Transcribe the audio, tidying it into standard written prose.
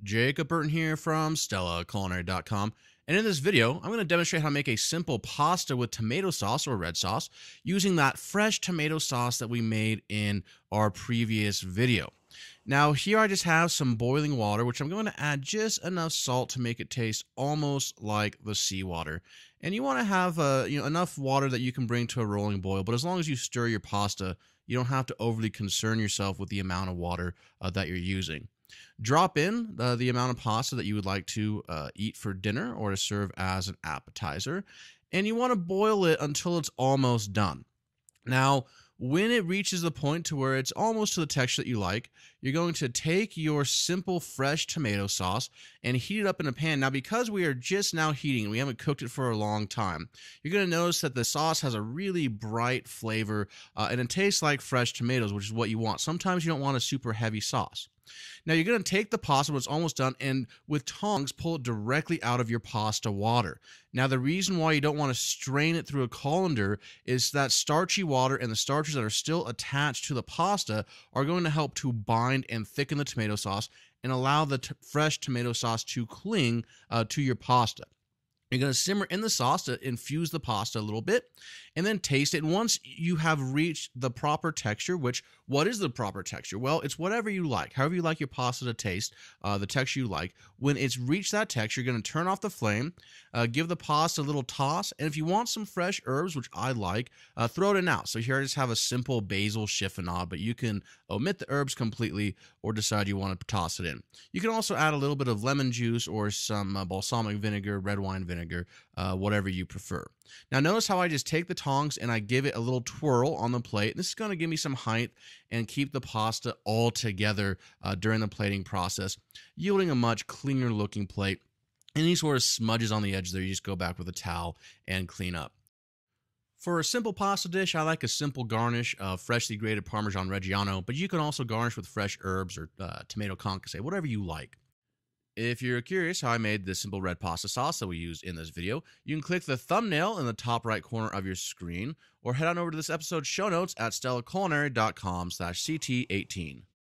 Jacob Burton here from StellaCulinary.com, and in this video, I'm going to demonstrate how to make a simple pasta with tomato sauce or red sauce using that fresh tomato sauce that we made in our previous video. Now here I just have some boiling water, which I'm going to add just enough salt to make it taste almost like the seawater. And you want to have enough water that you can bring to a rolling boil, but as long as you stir your pasta, you don't have to overly concern yourself with the amount of water that you're using. Drop in the amount of pasta that you would like to eat for dinner or to serve as an appetizer, and you want to boil it until it's almost done. Now, when it reaches the point to where it's almost to the texture that you like, you're going to take your simple fresh tomato sauce and heat it up in a pan. Now, because we are just now heating and we haven't cooked it for a long time, you're going to notice that the sauce has a really bright flavor and it tastes like fresh tomatoes, which is what you want. Sometimes you don't want a super heavy sauce. Now you're going to take the pasta when it's almost done and with tongs pull it directly out of your pasta water. Now the reason why you don't want to strain it through a colander is that starchy water and the starches that are still attached to the pasta are going to help to bind and thicken the tomato sauce and allow the fresh tomato sauce to cling to your pasta. You're going to simmer in the sauce to infuse the pasta a little bit and then taste it. And once you have reached the proper texture, which what is the proper texture? Well, it's whatever you like, however you like your pasta to taste, the texture you like. When it's reached that texture, you're going to turn off the flame, give the pasta a little toss. And if you want some fresh herbs, which I like, throw it in now. So here I just have a simple basil chiffonade, but you can omit the herbs completely or decide you want to toss it in. You can also add a little bit of lemon juice or some balsamic vinegar, red wine vinegar, whatever you prefer. Now notice how I just take the tongs and I give it a little twirl on the plate. This is going to give me some height and keep the pasta all together during the plating process, yielding a much cleaner looking plate. Any sort of smudges on the edge there, you just go back with a towel and clean up. For a simple pasta dish, I like a simple garnish of freshly grated Parmesan Reggiano, but you can also garnish with fresh herbs or tomato concasse, whatever you like. If you're curious how I made this simple red pasta sauce that we used in this video, you can click the thumbnail in the top right corner of your screen or head on over to this episode's show notes at stellaculinary.com/CT18.